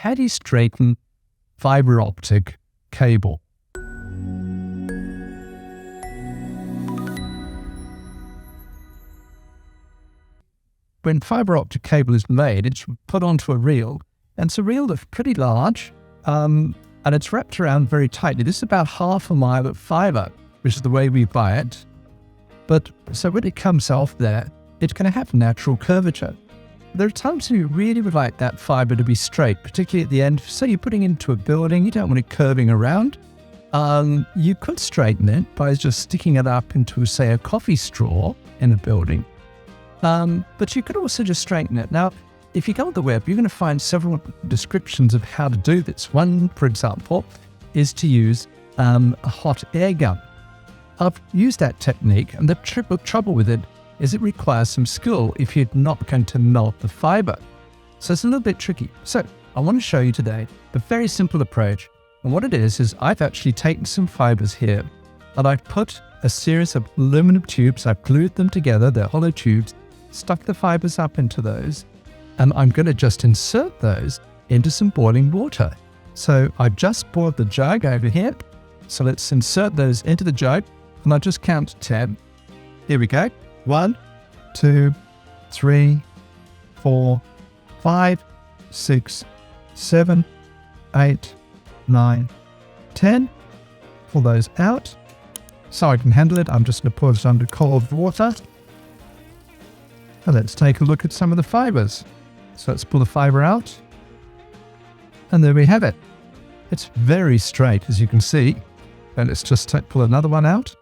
how do you straighten fiber optic cable? When fiber optic cable is made, it's put onto a reel, and it's a reel that's pretty large, and it's wrapped around very tightly. This is about 1/2 mile of fiber, which is the way we buy it. But so when it comes off there, it's going to have natural curvature. There are times when you really would like that fiber to be straight, particularly at the end. So you're putting it into a building, you don't want it curving around. You could straighten it by just sticking it up into, say, a coffee straw in a building. But you could also just straighten it. Now, if you go on the web, you're going to find several descriptions of how to do this. One, for example, is to use a hot air gun. I've used that technique, and the trouble with it is it requires some skill if you're not going to melt the fiber. So it's a little bit tricky. So I want to show you today the very simple approach. And what it is I've actually taken some fibers here, and I've put a series of aluminum tubes. I've glued them together, they're hollow tubes, stuck the fibers up into those, and I'm going to just insert those into some boiling water. So I've just boiled the jug over here. So let's insert those into the jug, and I'll just count to 10. Here we go. 1, 2, 3, 4, 5, 6, 7, 8, 9, 10. Pull those out so I can handle it. I'm just going to pour this under cold water. And let's take a look at some of the fibers. So let's pull the fiber out. And there we have it. It's very straight, as you can see. And let's just pull another one out.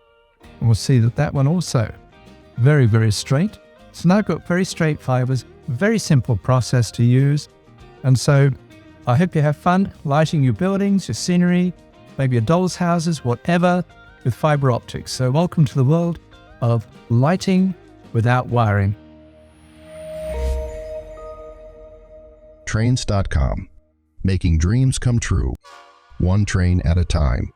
And we'll see that that one also very, very straight. So now I've got very straight fibers, very simple process to use. And so I hope you have fun lighting your buildings, your scenery, maybe your doll's houses, whatever, with fiber optics. So welcome to the world of lighting without wiring. Trainz.com, making dreams come true, one train at a time.